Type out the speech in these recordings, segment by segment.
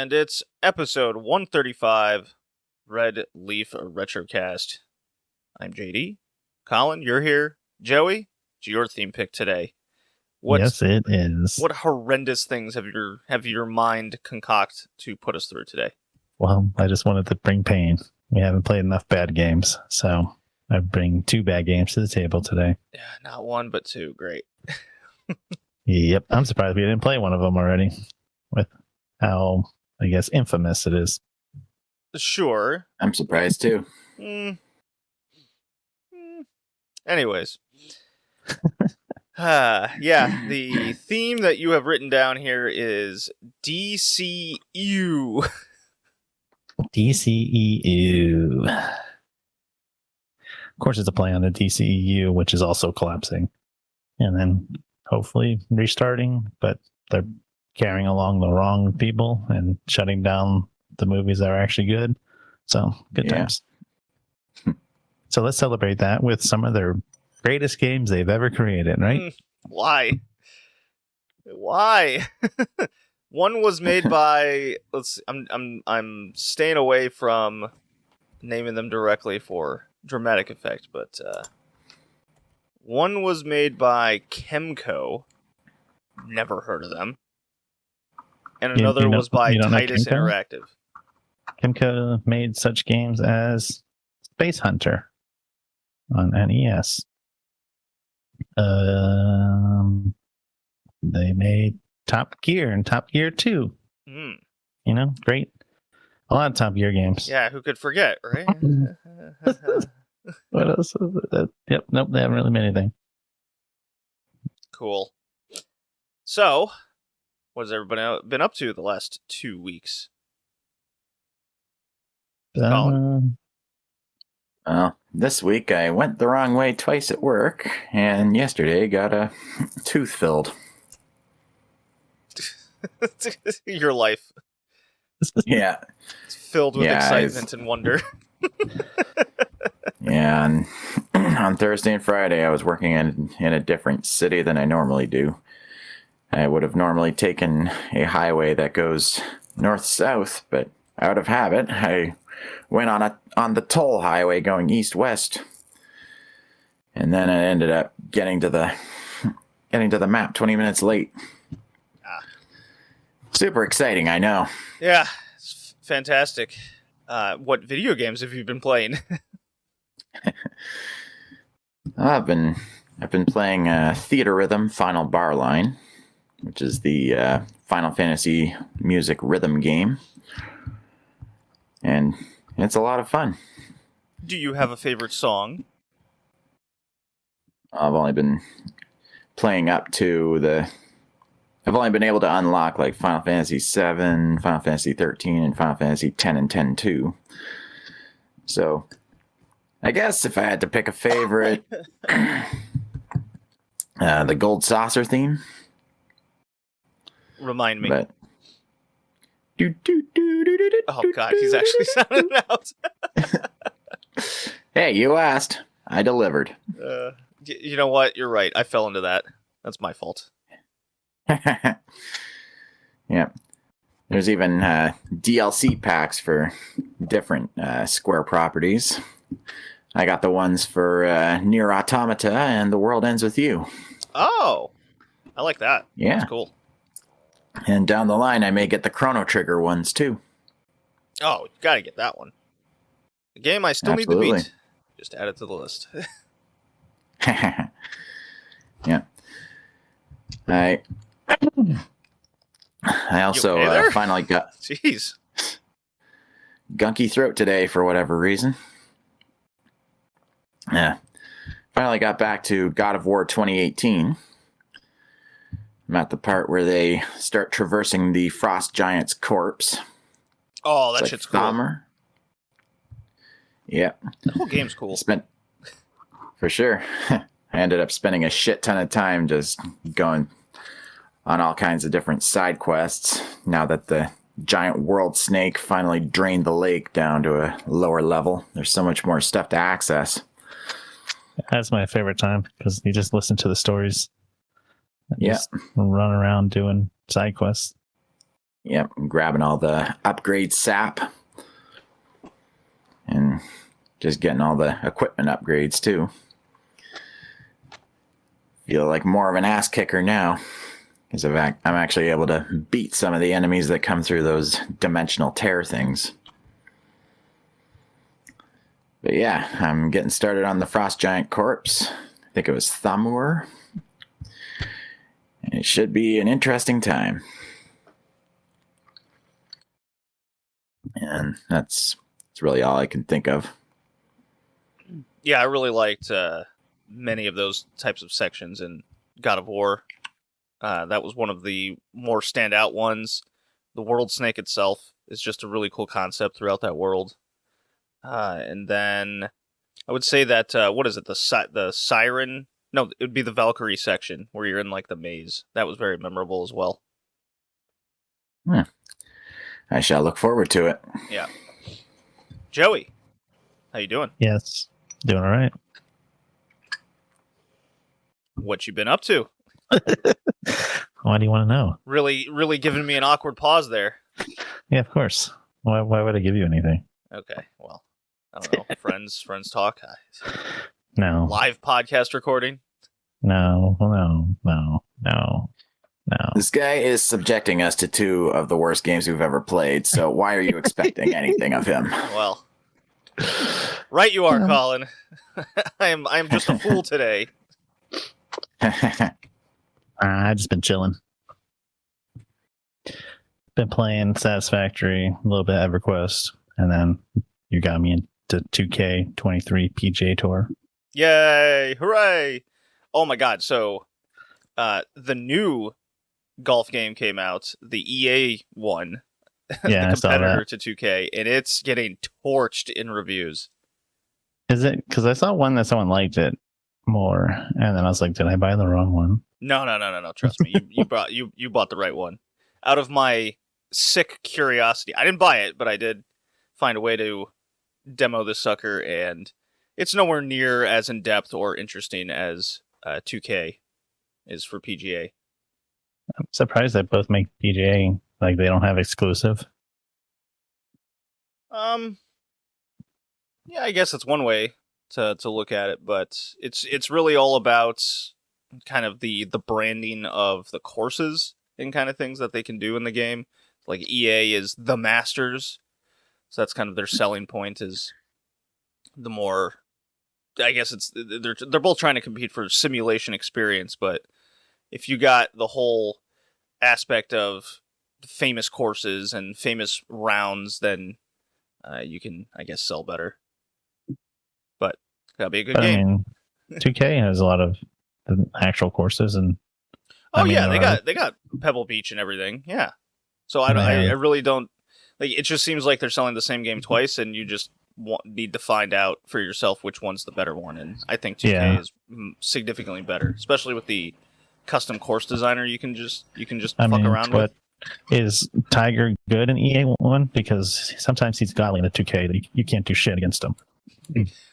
and it's episode 135, Red Leaf Retrocast. I'm JD. Colin, you're here. Joey, it's your theme pick today. Yes, it is. What horrendous things have your mind concoct to put us through today? Well, I just wanted to bring pain. We haven't played enough bad games, so I bring 2 bad games to the table today. Yeah, not 1, but 2. Great. Yep, I'm surprised we didn't play one of them already, with how, I guess, infamous it is. Sure. I'm surprised too. Anyways. Yeah, the theme that you have written down here is DCE Ewww. DCE Ewww. Of course, it's a play on the DCEU, which is also collapsing. And then hopefully restarting, but they're carrying along the wrong people and shutting down the movies that are actually good. So, good times. So let's celebrate that with some of their greatest games they've ever created, right? Why? One was made by I'm staying away from naming them directly for dramatic effect, but one was made by Kemco. Never heard of them. And another was by Titus Interactive. Kemco made such games as Space Hunter on NES. They made Top Gear and Top Gear 2. You know, great. A lot of Top Gear games. Yeah, who could forget, right? What else? Yep, nope, they haven't really made anything. Cool. So, what has everybody been up to the last 2 weeks? This week I went the wrong way twice at work, and yesterday got a tooth filled. Your life. Yeah. It's filled with excitement and wonder. Yeah, and on Thursday and Friday I was working in a different city than I normally do. I would have normally taken a highway that goes north-south, but out of habit, I went on the toll highway going east-west. And then I ended up getting to the map 20 minutes late. Super exciting, I know. Yeah, it's fantastic. What video games have you been playing? I've been playing Theater Rhythm Final Bar Line, which is the Final Fantasy music rhythm game. And it's a lot of fun. Do you have a favorite song? I've only been playing up to I've only been able to unlock like Final Fantasy 7, Final Fantasy 13, and Final Fantasy 10 and 10-2. So, I guess if I had to pick a favorite, the Gold Saucer theme. Remind me. But, oh god, he's actually sounding it out. Hey, you asked. I delivered. You know what? You're right. I fell into that. That's my fault. Yeah. There's even DLC packs for different Square properties. I got the ones for Nier Automata and The World Ends With You. Oh, I like that. Yeah. That's cool. And down the line, I may get the Chrono Trigger ones, too. Oh, you gotta get that one. The game I still need to beat. Just add it to the list. Yeah. I also finally got... Jeez. Gunky throat today for whatever reason. Yeah. Finally got back to God of War 2018. I'm at the part where they start traversing the Frost Giant's corpse. Oh, that shit's cool. Yeah. The whole game's cool. For sure. I ended up spending a shit ton of time just going on all kinds of different side quests now that the giant world snake finally drained the lake down to a lower level. There's so much more stuff to access. That's my favorite time because you just listen to the stories. Yeah. Run around doing side quests. Yep, I'm grabbing all the upgrade sap. And just getting all the equipment upgrades, too. Feel like more of an ass kicker now. Because I'm actually able to beat some of the enemies that come through those dimensional tear things. But yeah, I'm getting started on the Frost Giant Corpse. I think it was Thamur. And it should be an interesting time. And that's really all I can think of. Yeah, I really liked many of those types of sections in God of War. That was one of the more standout ones. The World Snake itself is just a really cool concept throughout that world. And then I would say that, what is it, the Siren? No, it would be the Valkyrie section where you're in like the maze. That was very memorable as well. I shall look forward to it. Yeah. Joey, how you doing? Yes, doing all right. What you been up to? Why do you want to know? Really giving me an awkward pause there. Yeah, of course. Why would I give you anything? Okay, well, I don't know. friends talk. No. Live podcast recording. No. This guy is subjecting us to 2 of the worst games we've ever played, so why are you expecting anything of him? Well, right you are, Colin. I am just a fool today. I've just been chilling. Been playing Satisfactory, a little bit of EverQuest, and then you got me into 2K23 PGA Tour. Yay! Hooray! Oh my god, so the new golf game came out, the EA one, Yeah, the I saw competitor that. to 2K, and it's getting torched in reviews. Is it? Because I saw one that someone liked it more, and then I was like, did I buy the wrong one? No. Trust me, you bought the right one. Out of my sick curiosity, I didn't buy it, but I did find a way to demo this sucker, and it's nowhere near as in depth or interesting as 2K is for PGA. I'm surprised they both make PGA, like they don't have exclusive. Yeah, I guess it's one way to look at it, but it's really all about kind of the branding of the courses and kind of things that they can do in the game. Like EA is the Masters, so that's kind of their selling point. Is the more, I guess it's they're both trying to compete for simulation experience, but if you got the whole aspect of famous courses and famous rounds, then you can, I guess, sell better. But that'll be a good But game. I mean, 2K has a lot of the actual courses, and Oh I mean, yeah, they got Pebble Beach and everything. Yeah. So I really don't like. It just seems like they're selling the same game twice, and you just need to find out for yourself which one's the better one. And I think 2K is significantly better, especially with the custom course designer. You can just fuck around with. Is Tiger good in EA1? Because sometimes he's godly in the 2K. You can't do shit against him.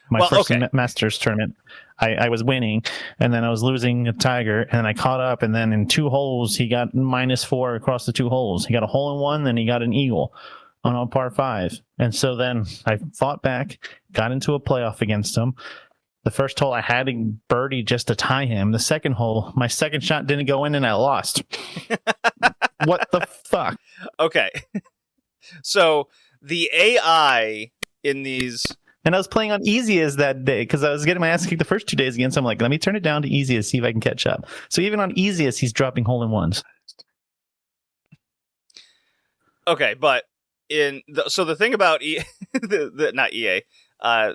My first Masters tournament, I was winning, and then I was losing a Tiger, and then I caught up, and then in 2 holes, he got -4 across the 2 holes. He got a hole in one, then he got an eagle on a par 5. And so then I fought back, got into a playoff against him. The first hole I had to birdie just to tie him. The second hole, my second shot didn't go in, and I lost. What the fuck? Okay. So the AI in these... And I was playing on easiest that day because I was getting my ass kicked the first 2 days against him. I'm like, let me turn it down to easiest, see if I can catch up. So even on easiest, he's dropping hole-in-ones. Okay, but so the thing about not EA,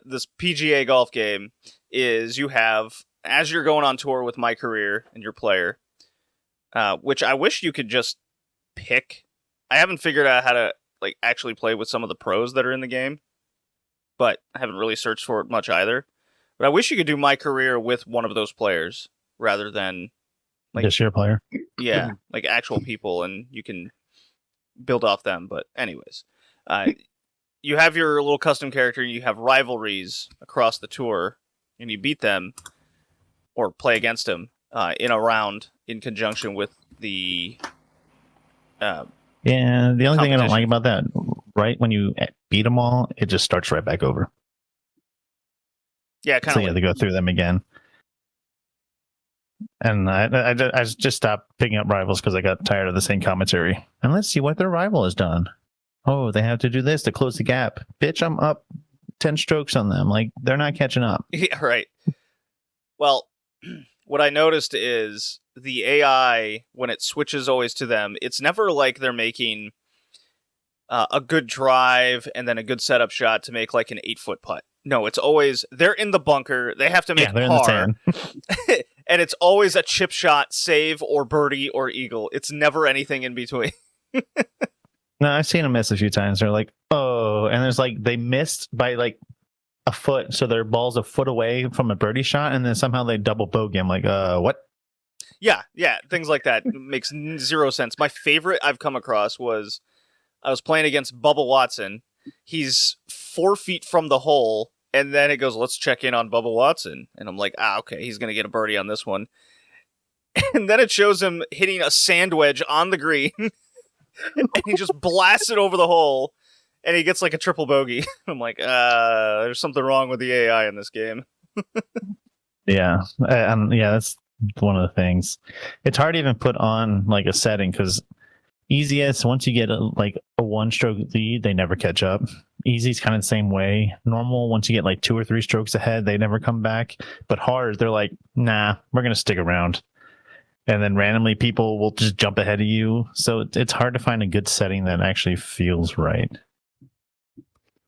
this PGA golf game is you have, as you're going on tour with My Career and your player, which I wish you could just pick. I haven't figured out how to like actually play with some of the pros that are in the game, but I haven't really searched for it much either. But I wish you could do My Career with one of those players rather than like Just your player. Yeah, like actual people, and you can build off them. But anyways, you have your little custom character. You have rivalries across the tour, and you beat them or play against them in a round in conjunction with the Yeah, the only thing I don't like Competition. about that, right when you beat them all, it just starts right back over. Yeah, kind So of you have like to go through them again. And I just stopped picking up rivals because I got tired of the same commentary. And let's see what their rival has done. Oh, they have to do this to close the gap. Bitch, I'm up 10 strokes on them. Like, they're not catching up. yeah, right. Well, what I noticed is the AI, when it switches always to them, it's never like they're making a good drive and then a good setup shot to make like an 8-foot putt. No, it's always they're in the bunker. They have to make Yeah, they're in the par, sand. and it's always a chip shot, save, or birdie or eagle. It's never anything in between. No, I've seen them miss a few times. They're like, oh, and there's like, they missed by like a foot. So their ball's a foot away from a birdie shot. And then somehow they double bogey. I'm like, what? Yeah, things like that makes zero sense. My favorite I've come across was I was playing against Bubba Watson. He's 4 feet from the hole, and then it goes, let's check in on Bubba Watson. And I'm like, okay, he's going to get a birdie on this one. And then it shows him hitting a sand wedge on the green, and he just blasts it over the hole, and he gets like a triple bogey. I'm like, there's something wrong with the AI in this game. Yeah. Yeah, that's one of the things. It's hard to even put on like a setting because easiest, once you get a 1-stroke lead, they never catch up. Easy's kind of the same way. Normal, once you get like 2 or 3 strokes ahead, they never come back. But hard, they're like, nah, we're going to stick around. And then randomly people will just jump ahead of you. So it's hard to find a good setting that actually feels right.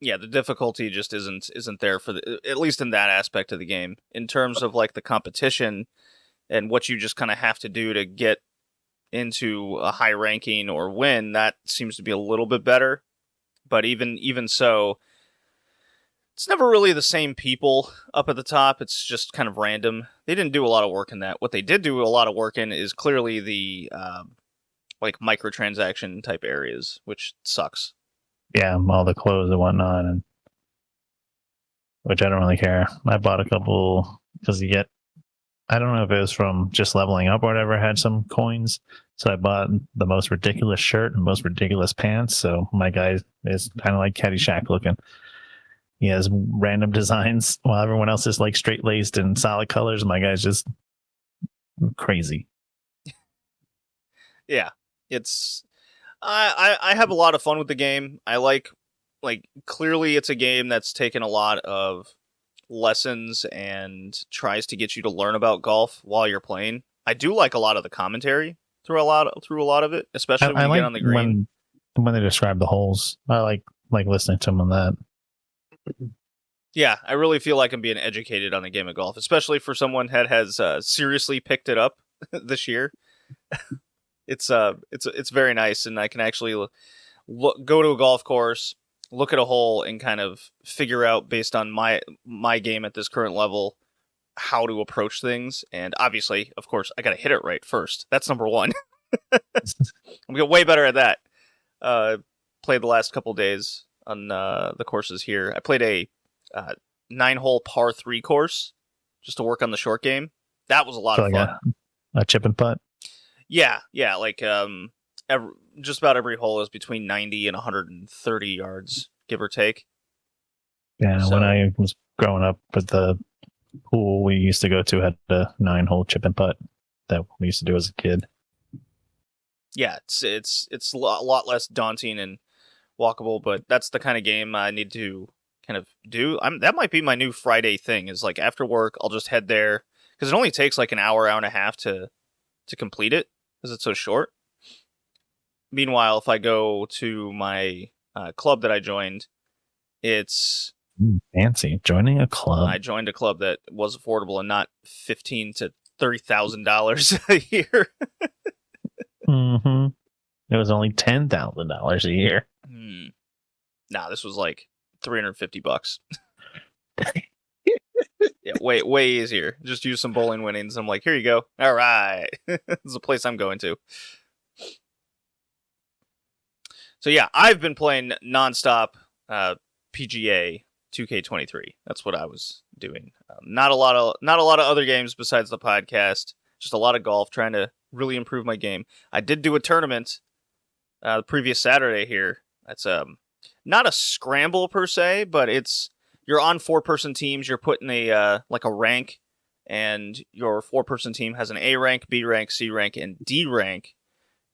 Yeah, the difficulty just isn't there for at least in that aspect of the game. In terms of like the competition and what you just kind of have to do to get into a high ranking or win, that seems to be a little bit better. But even so, it's never really the same people up at the top. It's just kind of random. They didn't do a lot of work in that. What they did do a lot of work in is clearly the like microtransaction type areas, which sucks. Yeah, all the clothes and whatnot, and which I don't really care. I bought a couple because you get, I don't know if it was from just leveling up or whatever, had some coins. So I bought the most ridiculous shirt and most ridiculous pants. So my guy is kind of like Caddyshack looking. He has random designs while everyone else is like straight laced and solid colors. My guy's just crazy. Yeah, it's I have a lot of fun with the game. I like clearly it's a game that's taken a lot of lessons and tries to get you to learn about golf while you're playing. I do like a lot of the commentary through a lot of it, especially when I you get like on the green. when they describe the holes. I like listening to them on that. Yeah, I really feel like I'm being educated on the game of golf, especially for someone that has seriously picked it up this year. It's very nice, and I can actually go to a golf course, look at a hole, and kind of figure out based on my game at this current level how to approach things. And obviously, of course, I got to hit it right first. That's number one. I'm getting way better at that. Played the last couple days on the courses here. I played a 9-hole par 3 course just to work on the short game. That was a lot of fun. A chip and putt. Yeah, like just about every hole is between 90 and 130 yards, give or take. Yeah, So, when I was growing up with the pool we used to go to had a 9-hole chip and putt that we used to do as a kid. Yeah, it's a lot less daunting and walkable, but that's the kind of game I need to kind of do. That might be my new Friday thing. Is like after work, I'll just head there because it only takes like an hour and a half to complete it because it's so short. Meanwhile, if I go to my club that I joined, it's fancy joining a club. I joined a club that was affordable and not $15,000 to $30,000 a year. Mm-hmm. It was only $10,000 a year. Nah, this was like $350. Yeah, way easier. Just use some bowling winnings. I'm like, here you go. All right, this is a place I'm going to. So yeah, I've been playing nonstop PGA 2K23. That's what I was doing. Not a lot of other games besides the podcast. Just a lot of golf, trying to really improve my game. I did do a tournament the previous Saturday here. That's not a scramble per se, but you're on 4-person teams. You're put in a like a rank, and your 4-person team has an A rank, B rank, C rank, and D rank,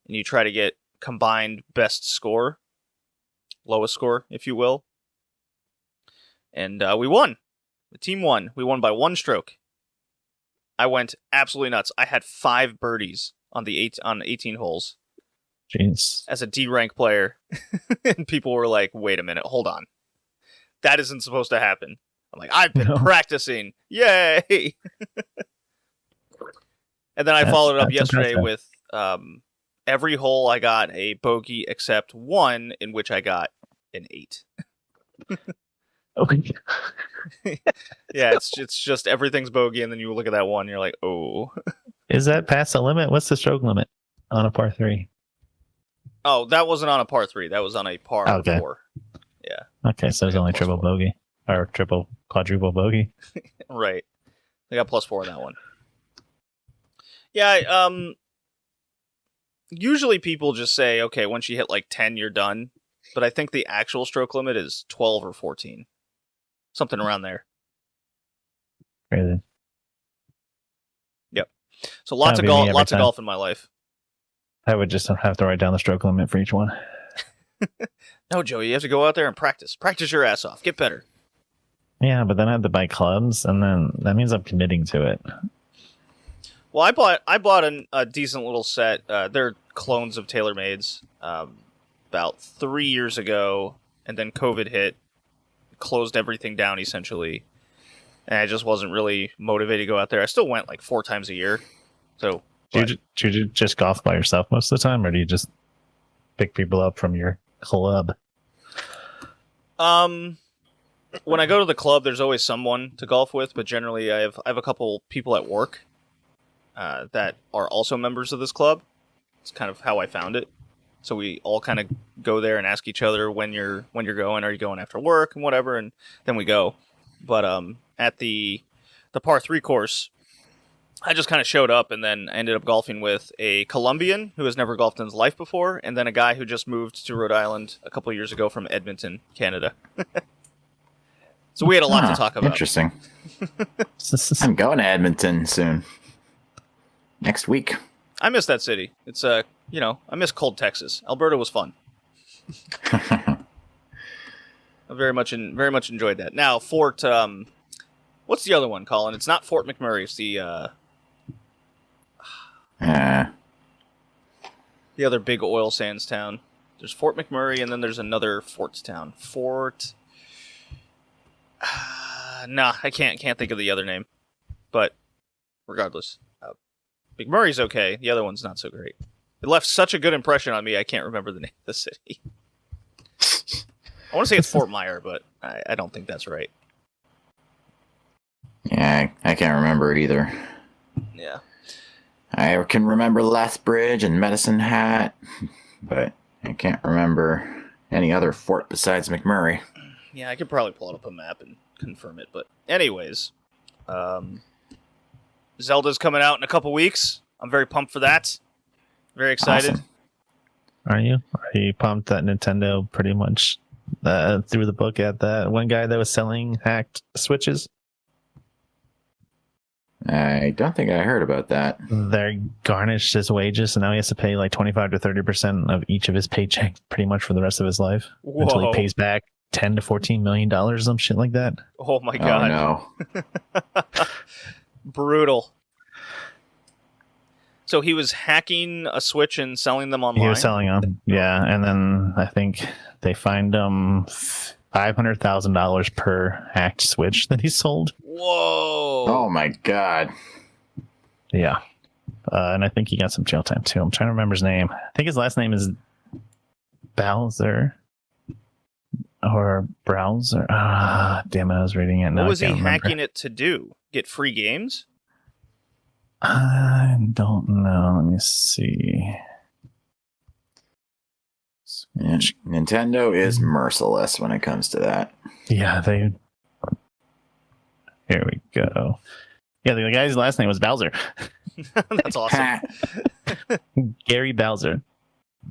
and you try to get combined best score, lowest score, if you will. And we won. The team won. We won by 1 stroke. I went absolutely nuts. I had 5 birdies on 18 holes. Jeez. As a D rank player, and people were like, "Wait a minute, hold on, that isn't supposed to happen." I'm like, "I've been practicing, yay!" And then I followed it up yesterday with every hole I got a bogey except one in which I got an 8. Okay. Yeah, it's just everything's bogey, and then you look at that one, and you're like, "Oh." Is that past the limit? What's the stroke limit on a par 3? Oh, that wasn't on a par 3. That was on a par 4. Yeah. Okay, so it's only triple bogey or quadruple bogey. Right. I got +4 on that one. Yeah. Usually people just say, okay, once you hit like 10, you're done. But I think the actual stroke limit is 12 or 14, something around there. Crazy. Yep. So lots of golf in my life. I would just have to write down the stroke limit for each one. No, Joey, you have to go out there and practice. Practice your ass off. Get better. Yeah, but then I have to buy clubs, and then that means I'm committing to it. Well, I bought a decent little set. They're clones of TaylorMades about 3 years ago, and then COVID hit, closed everything down essentially, and I just wasn't really motivated to go out there. I still went like 4 times a year. So do you just golf by yourself most of the time, or do you just pick people up from your club? When I go to the club, there's always someone to golf with, but generally I have a couple people at work that are also members of this club. It's kind of how I found it. So we all kind of go there and ask each other when you're going. Are you going after work and whatever? And then we go. But at the par 3 course, I just kind of showed up, and then I ended up golfing with a Colombian who has never golfed in his life before, and then a guy who just moved to Rhode Island a couple years ago from Edmonton, Canada. So we had a lot to talk about. Interesting. I'm going to Edmonton soon. Next week. I miss that city. It's I miss cold Texas. Alberta was fun. I very much enjoyed that. Now, Fort what's the other one, Colin? It's not Fort McMurray, it's the other big oil sands town. There's Fort McMurray, and then there's another Fort town. I can't think of the other name. But regardless, McMurray's okay. The other one's not so great. It left such a good impression on me, I can't remember the name of the city. I want to say it's Fort Myer, but I don't think that's right. Yeah, I can't remember it either. Yeah. I can remember Lethbridge and Medicine Hat, but I can't remember any other fort besides McMurray. Yeah, I could probably pull up a map and confirm it. But anyways, Zelda's coming out in a couple weeks. I'm very pumped for that. Very excited. Awesome. Are you pumped that Nintendo pretty much threw the book at that one guy that was selling hacked Switches? I don't think I heard about that. They garnished his wages, and now he has to pay like 25 to 30% of each of his paycheck pretty much for the rest of his life. Whoa. Until he pays back $10 to $14 million, some shit like that. Oh my god. Oh no. Brutal. So he was hacking a Switch and selling them online? He was selling them, yeah. And then I think they fined him $500,000 per hacked Switch that he sold. Whoa. Oh my god. Yeah. And I think he got some jail time too. I'm trying to remember his name. I think his last name is Bowser. Or Browser. Damn it, I was reading it. What was he hacking it to do? Get free games? I don't know. Let me see. Nintendo is merciless when it comes to that. Yeah, they... Here we go. Yeah, the guy's last name was Bowser. That's awesome. Gary Bowser.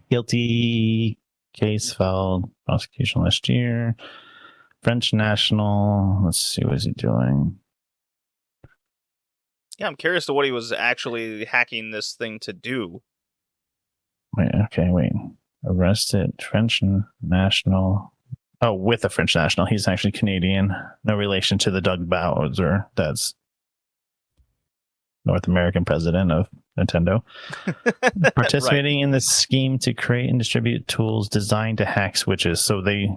Guilty case filed prosecution last year. French national. Let's see, what is he doing? Yeah, I'm curious to what he was actually hacking this thing to do. Wait. Arrested French national. Oh, with a French national. He's actually Canadian. No relation to the Doug Bowser. That's North American president of Nintendo. Participating in this scheme to create and distribute tools designed to hack switches. So they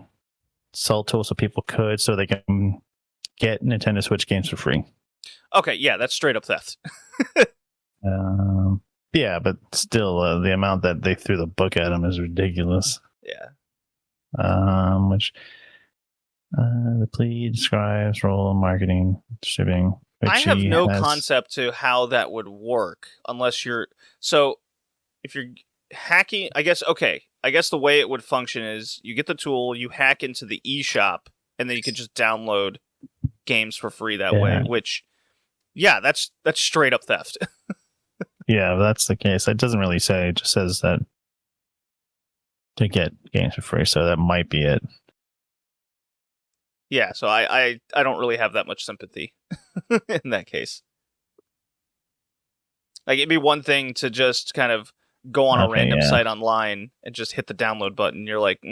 sell tools so people could, so they can get Nintendo Switch games for free. Okay, yeah, that's straight up theft. Yeah, but still, the amount that they threw the book at him is ridiculous. Yeah. Which the plea describes role in marketing, distributing. I have no concept to how that would work unless you're... So, if you're hacking... I guess the way it would function is you get the tool, you hack into the eShop, and then you can just download games for free that way, which... Yeah, that's straight up theft. Yeah, if that's the case. It doesn't really say. It just says that to get games for free, so that might be it. Yeah, so I don't really have that much sympathy in that case. Like, it'd be one thing to just kind of go on a random site online and just hit the download button. You're like,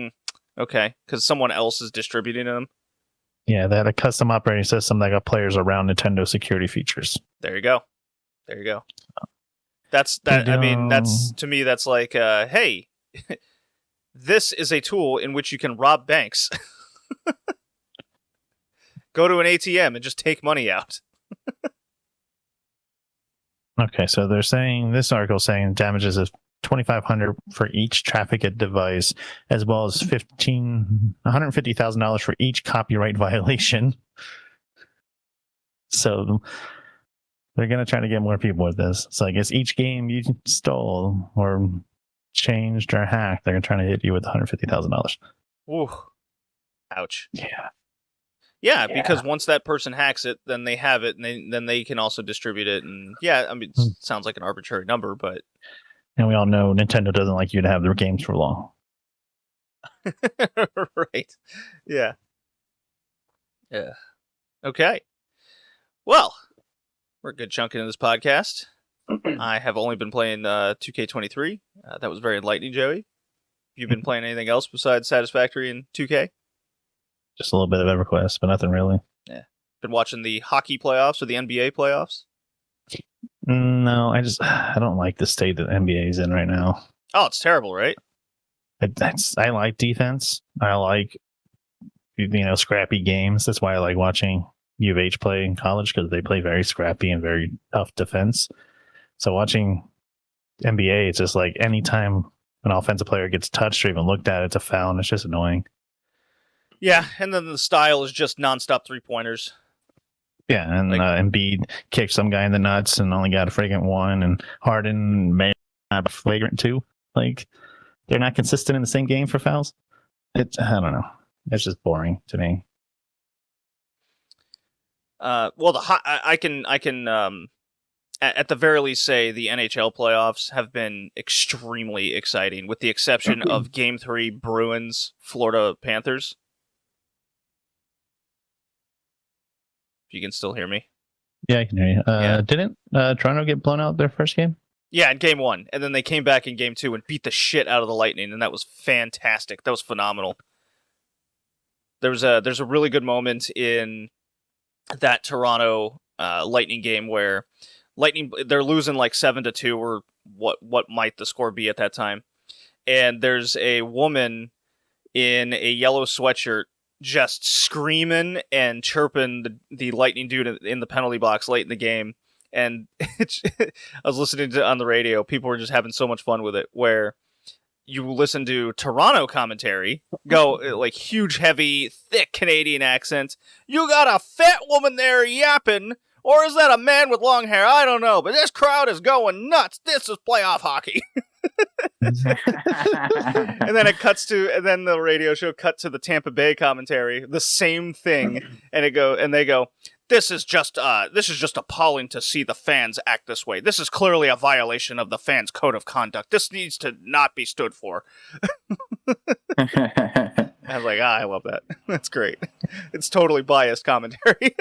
okay, because someone else is distributing them. Yeah, they had a custom operating system that got players around Nintendo security features. There you go. That's that. I mean, that's, to me, that's like, hey, this is a tool in which you can rob banks. Go to an ATM and just take money out. Okay, so they're saying, this article is saying damages of $2,500 for each trafficked device, as well as $150,000 for each copyright violation. So they're going to try to get more people with this. So I guess each game you stole or changed or hacked, they're trying to hit you with $150,000. Ooh, ouch. Yeah, because once that person hacks it, then they have it, and then they can also distribute it. And yeah, I mean, it sounds like an arbitrary number, but... And we all know Nintendo doesn't like you to have their games for long. Right. Yeah. Okay. Well, we're a good chunk into this podcast. I have only been playing 2K23. That was very enlightening, Joey. You've been playing anything else besides Satisfactory and 2K? Just a little bit of EverQuest, but nothing really. Yeah. Been watching the hockey playoffs or the NBA playoffs? No, I don't like the state that NBA is in right now. Oh, it's terrible, right? I like defense. I like, scrappy games. That's why I like watching U of H play in college, because they play very scrappy and very tough defense. So watching NBA, it's just like anytime an offensive player gets touched or even looked at, it's a foul, and it's just annoying. Yeah, and then the style is just nonstop three-pointers. Yeah, and Embiid kicked some guy in the nuts and only got a fragrant one, and Harden may have a flagrant two. Like, they're not consistent in the same game for fouls. I don't know. It's just boring to me. Well, I can at the very least say the NHL playoffs have been extremely exciting, with the exception of Game 3 Bruins Florida Panthers. If you can still hear me. Yeah, I can hear you. Didn't Toronto get blown out their first game? Yeah, in Game 1. And then they came back in Game 2 and beat the shit out of the Lightning, and that was fantastic. That was phenomenal. There's a really good moment in that Toronto Lightning game where Lightning, they're losing like 7-2, or what might the score be at that time. And there's a woman in a yellow sweatshirt just screaming and chirping the Lightning dude in the penalty box late in the game. And I was listening to on the radio, people were just having so much fun with it, where you listen to Toronto commentary, go like huge, heavy, thick Canadian accent. You got a fat woman there yapping, or is that a man with long hair? I don't know, but this crowd is going nuts. This is playoff hockey. And then and then the radio show cut to the Tampa Bay commentary, the same thing, and they go, this is just appalling to see the fans act this way. This is clearly a violation of the fans' code of conduct. This needs to not be stood for. I was like, I love that. That's great. It's totally biased commentary.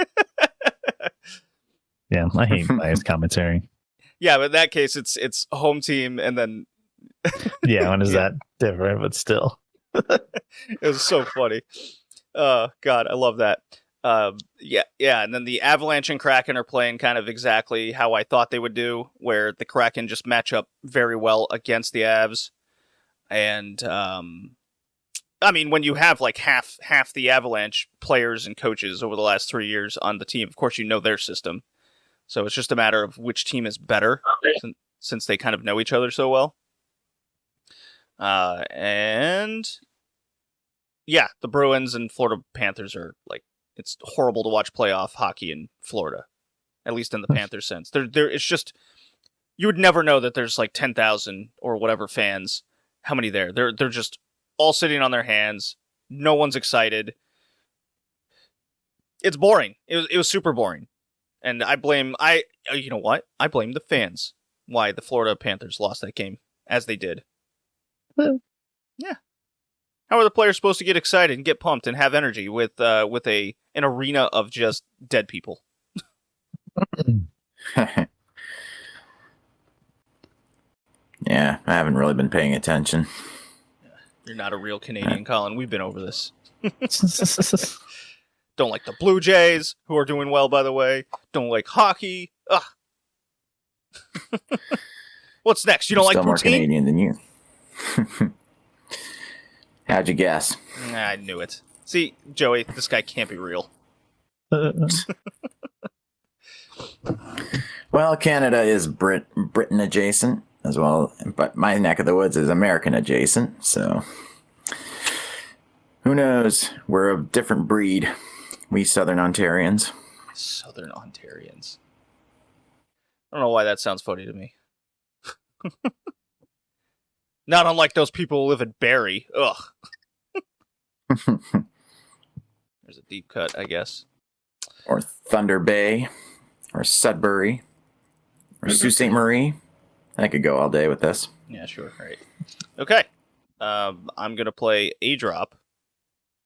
Yeah, I hate biased commentary. Yeah, but in that case, it's home team, and then Yeah, when is that different? But still, it was so funny. God, I love that. Yeah, and then the Avalanche and Kraken are playing kind of exactly how I thought they would do, where the Kraken just match up very well against the Avs. And I mean, when you have like half the Avalanche players and coaches over the last 3 years on the team, of course you know their system. So it's just a matter of which team is better, since they kind of know each other so well. And yeah, the Bruins and Florida Panthers are like, it's horrible to watch playoff hockey in Florida, at least in the Panthers sense. It's just, you would never know that there's like 10,000 or whatever fans. How many there? They're just all sitting on their hands. No one's excited. It's boring. It was super boring. And you know what? I blame the fans. Why the Florida Panthers lost that game as they did. Yeah. How are the players supposed to get excited and get pumped and have energy with an arena of just dead people? Yeah, I haven't really been paying attention. You're not a real Canadian, Colin. We've been over this. Don't like the Blue Jays, who are doing well, by the way. Don't like hockey. Ugh. What's next? You don't like Still more poutine? Canadian than you. How'd you guess? I knew it. See, Joey, this guy can't be real. Well, Canada is Britain adjacent as well, but my neck of the woods is American adjacent, so who knows? We're a different breed, we Southern Ontarians. Southern Ontarians. I don't know why that sounds funny to me. Not unlike those people who live in Barrie. Ugh. There's a deep cut, I guess. Or Thunder Bay, or Sudbury, or Sault Ste. Marie. I could go all day with this. Yeah, sure. Right. Okay. I'm going to play A Drop,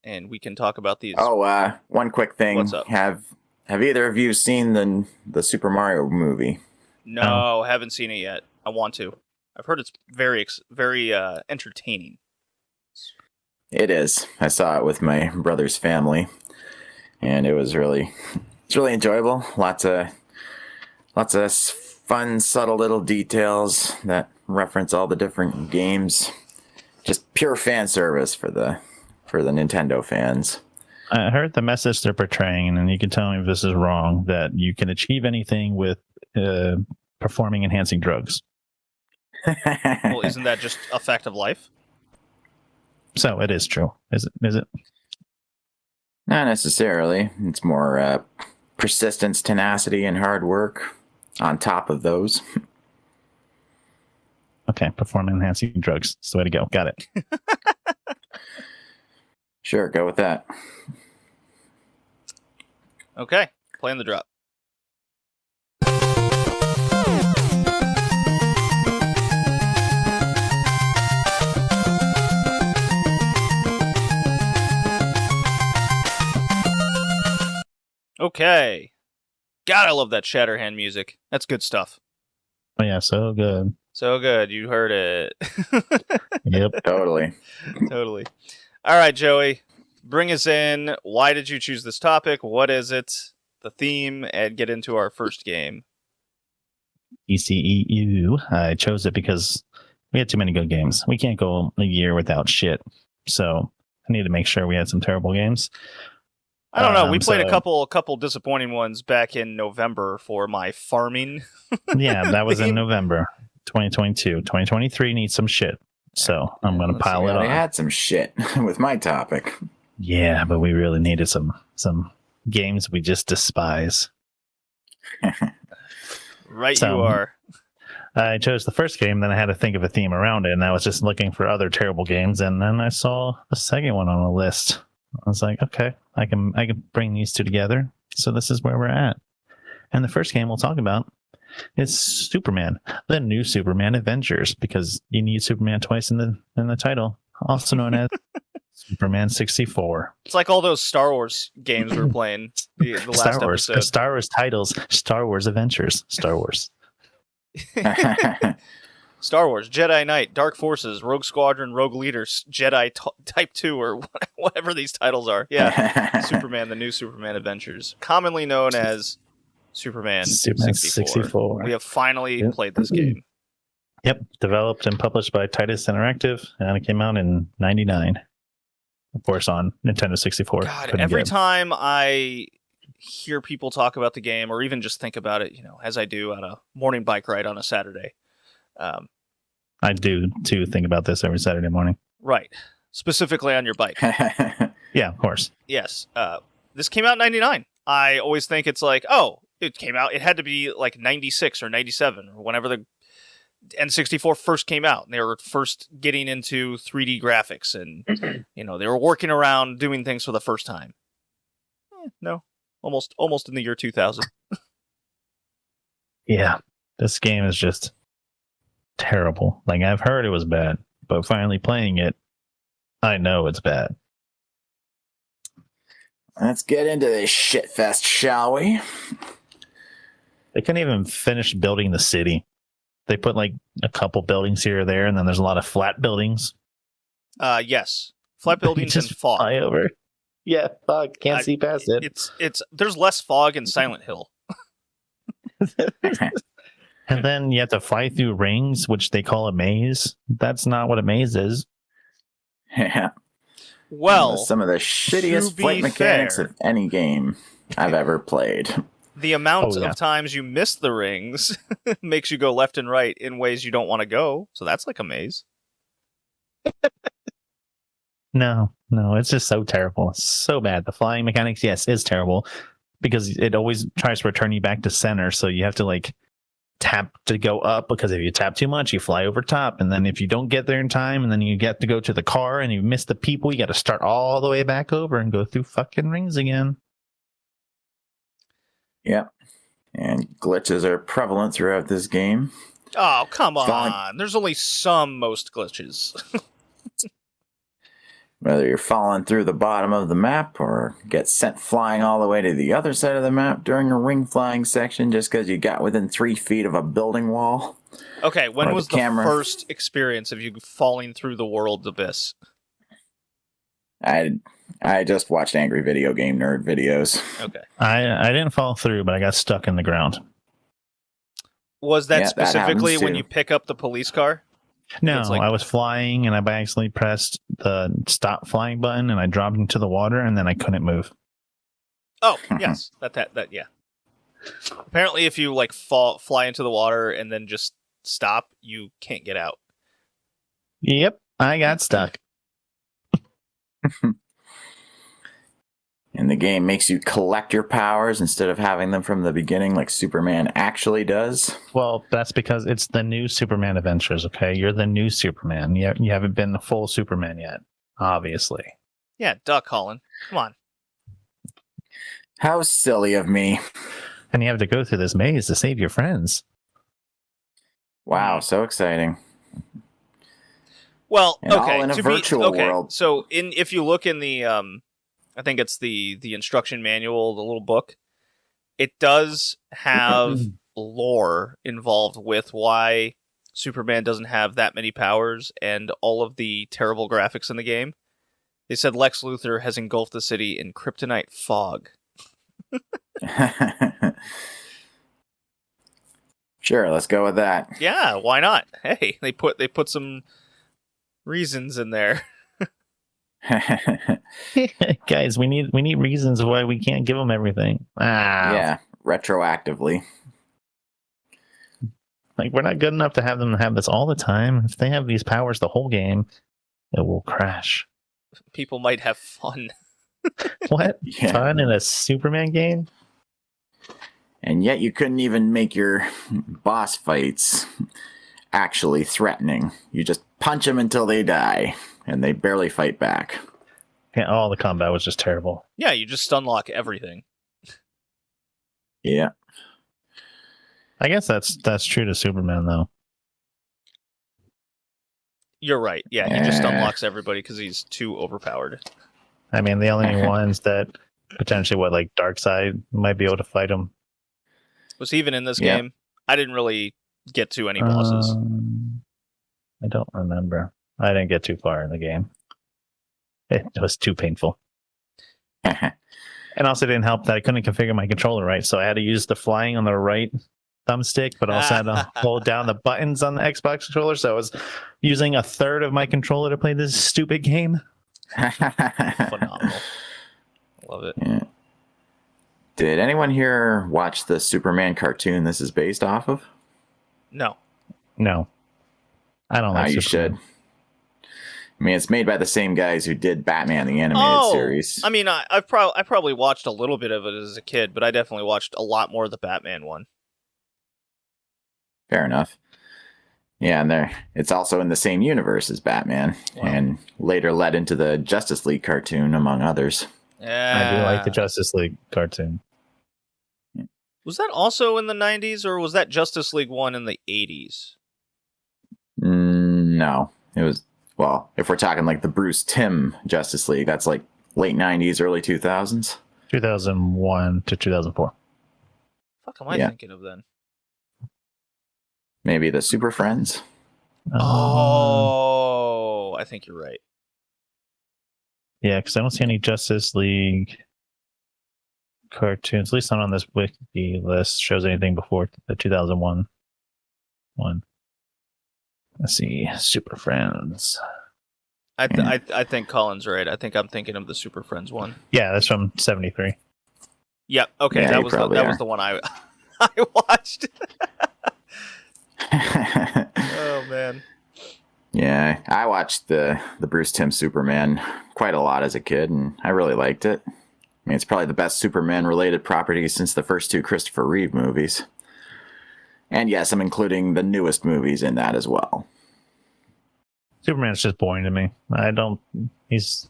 and we can talk about these. Oh, one quick thing. What's up? Have either of you seen the Super Mario movie? No, haven't seen it yet. I want to. I've heard it's very entertaining. It is. I saw it with my brother's family, and it's really enjoyable. Lots of fun, subtle little details that reference all the different games. Just pure fan service for the Nintendo fans. I heard the message they're portraying, and you can tell me if this is wrong, that you can achieve anything with performing enhancing drugs. Well, isn't that just a fact of life? So it is true. Is it? Not necessarily. It's more persistence, tenacity, and hard work on top of those. Okay, performing enhancing drugs. That's the way to go. Got it. Sure, go with that. Okay, playing the drop. Okay. God, I love that Shatterhand music. That's good stuff. Oh yeah, so good. So good. You heard it. Yep. Totally. Totally. All right, Joey. Bring us in. Why did you choose this topic? What is it? The theme, and get into our first game. DCE Ewww. I chose it because we had too many good games. We can't go a year without shit. So I need to make sure we had some terrible games. I don't know. We played a couple disappointing ones back in November for my farming. Yeah, that was in November 2022. 2023 needs some shit. So I'm going to pile it on. I had some shit with my topic. Yeah, but we really needed some games we just despise. Right, So, you are. I chose the first game, then I had to think of a theme around it, and I was just looking for other terrible games, and then I saw the second one on the list. I was like, okay, I can bring these two together. So this is where we're at. And the first game we'll talk about is Superman, the new Superman Adventures, because you need Superman twice in the title, also known as Superman 64. It's like all those Star Wars games we were playing the last Star Wars, episode. Star Wars titles, Star Wars Adventures, Star Wars. Star Wars, Jedi Knight, Dark Forces, Rogue Squadron, Rogue Leaders, Jedi Type 2, or whatever these titles are. Yeah, Superman, the new Superman Adventures, commonly known as Superman 64. We have finally played this game. Yep, developed and published by Titus Interactive, and it came out in '99. Of course, on Nintendo 64. God, every time I hear people talk about the game, or even just think about it, as I do on a morning bike ride on a Saturday. I do too think about this every Saturday morning. Right, specifically on your bike. Yeah, of course. Yes, this came out in '99. I always think it's like, oh, it came out. It had to be like '96 or '97 or whenever the N64 first came out, and they were first getting into 3D graphics, and they were working around doing things for the first time. No, almost in the year 2000. Yeah, this game is just terrible. Like, I've heard it was bad, but finally playing it, I know it's bad. Let's get into this shit fest, shall we? They couldn't even finish building the city. They put like a couple buildings here or there, and then there's a lot of flat buildings. Yes, flat buildings and fog. Fly over. Yeah, fog. Can't see past it. It's there's less fog in Silent Hill. And then you have to fly through rings, which they call a maze. That's not what a maze is. Yeah. Well, some of the shittiest flight mechanics of any game I've ever played. The amount of times you miss the rings makes you go left and right in ways you don't want to go. So that's like a maze. No, it's just so terrible. It's so bad. The flying mechanics, yes, is terrible because it always tries to return you back to center. So you have to like tap to go up, because if you tap too much, you fly over top. And then if you don't get there in time, and then you get to go to the car and you miss the people, you got to start all the way back over and go through fucking rings again. Yep. And glitches are prevalent throughout this game. Oh, come on. There's only most glitches. Whether you're falling through the bottom of the map or get sent flying all the way to the other side of the map during a ring flying section just because you got within 3 feet of a building wall. Okay, when was the first experience of you falling through the world's abyss? I just watched Angry Video Game Nerd videos. Okay. I didn't fall through, but I got stuck in the ground. Was that specifically when you pick up the police car? No, I was flying and I by accidentally pressed the stop flying button and I dropped into the water and then I couldn't move. Oh, yes. That yeah. Apparently if you like fly into the water and then just stop, you can't get out. Yep, I got stuck. And the game makes you collect your powers instead of having them from the beginning like Superman actually does. Well, that's because it's the new Superman Adventures, okay? You're the new Superman. You haven't been the full Superman yet, obviously. Yeah, duh, Colin. Come on. How silly of me. And you have to go through this maze to save your friends. Wow, so exciting. Well, and okay. all in a virtual world. So if you look in the I think it's the instruction manual, the little book, it does have lore involved with why Superman doesn't have that many powers and all of the terrible graphics in the game. They said Lex Luthor has engulfed the city in kryptonite fog. Sure, let's go with that. Yeah, why not? Hey, they put some reasons in there. Guys, we need reasons why we can't give them everything. Yeah, retroactively. Like, we're not good enough to have them have this all the time. If they have these powers the whole game, it will crash. People might have fun. What? Yeah. Fun in a Superman game? And yet you couldn't even make your boss fights actually threatening. You just punch them until they die, and they barely fight back. Yeah, all the combat was just terrible. Yeah, you just stunlock everything. Yeah. I guess that's true to Superman, though. You're right. Yeah, he just unlocks everybody because he's too overpowered. I mean, the only ones that potentially, like Darkseid might be able to fight him. Was he even in this game? I didn't really get to any bosses. I don't remember. I didn't get too far in the game. It was too painful. And also didn't help that I couldn't configure my controller right, so I had to use the flying on the right thumbstick, but also had to hold down the buttons on the Xbox controller, so I was using a third of my controller to play this stupid game. Phenomenal. Love it. Yeah. Did anyone here watch the Superman cartoon this is based off of? No. I don't like You Superman. should. I mean, it's made by the same guys who did Batman, the animated series. I mean, I probably watched a little bit of it as a kid, but I definitely watched a lot more of the Batman one. Fair enough. Yeah, and it's also in the same universe as Batman, and later led into the Justice League cartoon, among others. Yeah. I do like the Justice League cartoon. Was that also in the 90s, or was that Justice League 1 in the 80s? No. It was, well, if we're talking like the Bruce Timm Justice League, that's like late 90s, early 2000s. 2001 to 2004. Fuck am I thinking of then? Maybe the Super Friends? Oh, I think you're right. Yeah, because I don't see any Justice League cartoons. At least not on this wiki list. Shows anything before the 2001 one. Let's see. Super Friends. I think Colin's right. I think I'm thinking of the Super Friends one. Yeah, that's from 73. Yep. Okay, Yeah, that was the one I watched. Oh man. Yeah, I watched the Bruce Timm Superman quite a lot as a kid, and I really liked it. I mean, it's probably the best Superman-related property since the first two Christopher Reeve movies. And yes, I'm including the newest movies in that as well. Superman's just boring to me. He's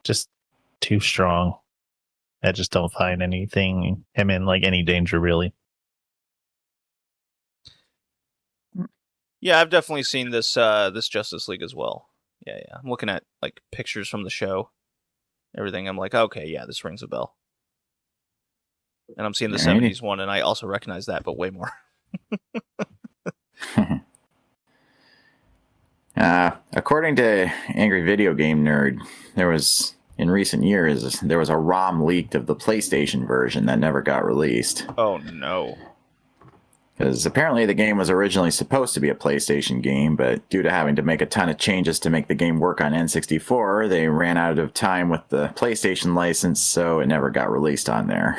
just too strong. I just don't find him in like any danger, really. Yeah, I've definitely seen this this Justice League as well. Yeah. I'm looking at like pictures from the show, everything. I'm like, okay, yeah, this rings a bell. And I'm seeing the 70s one, and I also recognize that, but way more. According to Angry Video Game Nerd, in recent years, there was a ROM leaked of the PlayStation version that never got released. Oh, no. Because apparently the game was originally supposed to be a PlayStation game, but due to having to make a ton of changes to make the game work on N64, they ran out of time with the PlayStation license, so it never got released on there.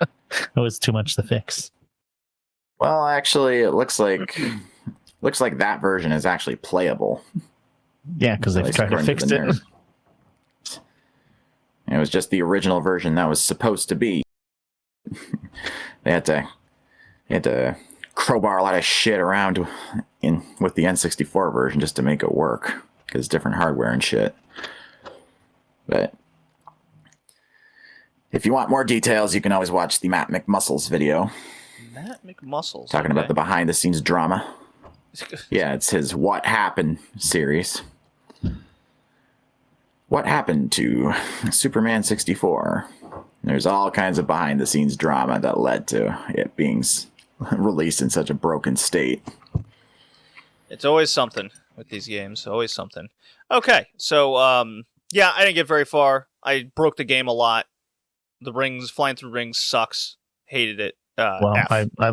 It was too much to fix. Well, actually, it looks like that version is actually playable. Yeah, because they've tried to fix it. It was just the original version that was supposed to be. They had to crowbar a lot of shit around with the N64 version just to make it work, because different hardware and shit. But if you want more details, you can always watch the Matt McMuscles video. Matt McMuscles. Talking about the behind-the-scenes drama. Yeah, it's his What Happened series. What happened to Superman 64? There's all kinds of behind-the-scenes drama that led to it being released in such a broken state. It's always something with these games. Always something. Okay, so, yeah, I didn't get very far. I broke the game a lot. The rings, flying through rings sucks. Hated it. Well, I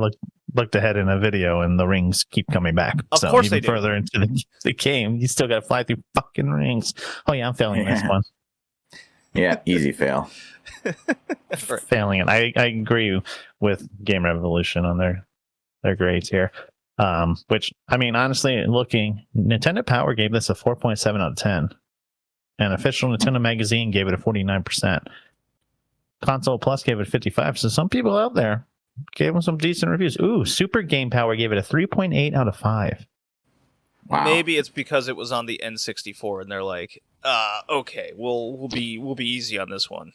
looked ahead in a video, and the rings keep coming back. Of so course even they do. further into the game, you still got to fly through fucking rings. Oh yeah, I'm failing this one. Yeah, easy fail. Failing it. I agree with Game Revolution on their grades here. Which, I mean, honestly, Nintendo Power gave this a 4.7 out of 10. And official Nintendo Magazine gave it a 49%. Console Plus gave it 55. So some people out there gave them some decent reviews. Ooh, Super Game Power gave it a 3.8 out of 5. Wow. Maybe it's because it was on the N64, and they're like, okay, we'll be easy on this one.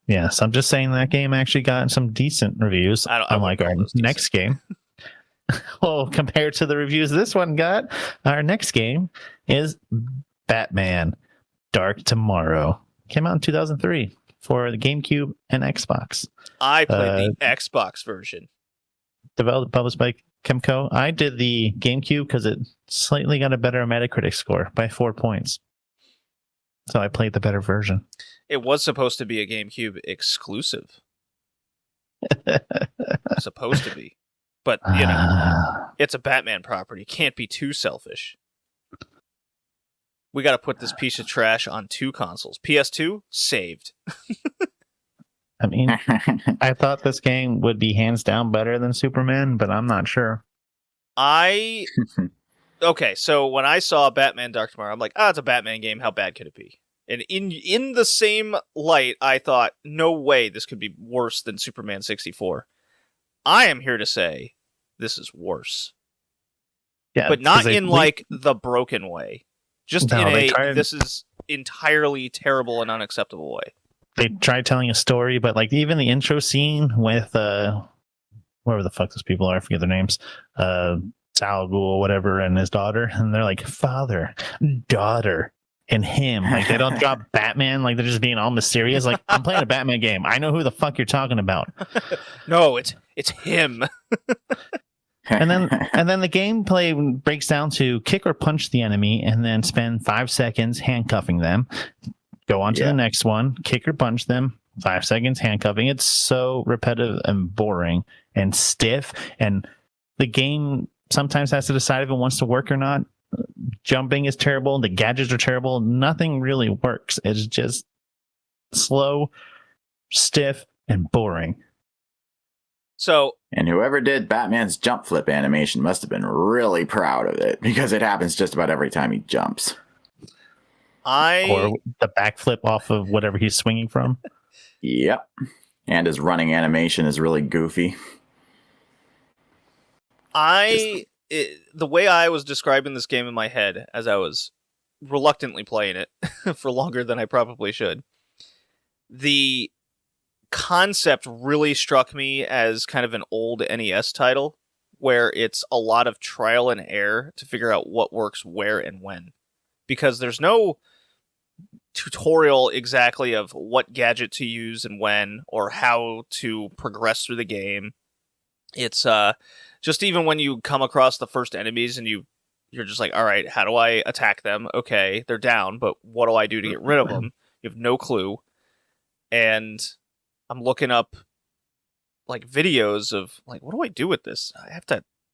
Yes, I'm just saying that game actually got some decent reviews. I Unlike wouldn't our call those next game. Well, compared to the reviews this one got, our next game is Batman Dark Tomorrow. Came out in 2003 for the GameCube and Xbox. I played the Xbox version. Developed, published by Kemco. I did the GameCube because it slightly got a better Metacritic score by 4 points. So I played the better version. It was supposed to be a GameCube exclusive. Supposed to be. But, it's a Batman property. Can't be too selfish. We got to put this piece of trash on 2 consoles. PS2, saved. I mean, I thought this game would be hands down better than Superman, but I'm not sure. Okay, so when I saw Batman Dark Tomorrow, I'm like, it's a Batman game. How bad could it be? And in the same light, I thought, no way this could be worse than Superman 64. I am here to say this is worse. Yeah, but not in like the broken way. Just in this is entirely terrible and unacceptable way. They tried telling a story, but like even the intro scene with whoever the fuck those people are, I forget their names, Sal Ghul, whatever, and his daughter, and they're like father, daughter, and him. Like they don't drop Batman, like they're just being all mysterious. Like, I'm playing a Batman game. I know who the fuck you're talking about. No, it's him. And then the gameplay breaks down to kick or punch the enemy and then spend 5 seconds handcuffing them. Go on to the next one, kick or punch them, 5 seconds handcuffing. It's so repetitive and boring and stiff. And the game sometimes has to decide if it wants to work or not. Jumping is terrible. The gadgets are terrible. Nothing really works. It's just slow, stiff, and boring. And whoever did Batman's jump flip animation must have been really proud of it, because it happens just about every time he jumps. Or the backflip off of whatever he's swinging from. Yep. And his running animation is really goofy. The way I was describing this game in my head as I was reluctantly playing it for longer than I probably should, the concept really struck me as kind of an old NES title where it's a lot of trial and error to figure out what works where and when. Because there's no tutorial exactly of what gadget to use and when, or how to progress through the game. It's just even when you come across the first enemies and you're just like, all right, how do I attack them? Okay, they're down, but what do I do to get rid of them? You have no clue. And I'm looking up like videos of like, what do I do with this?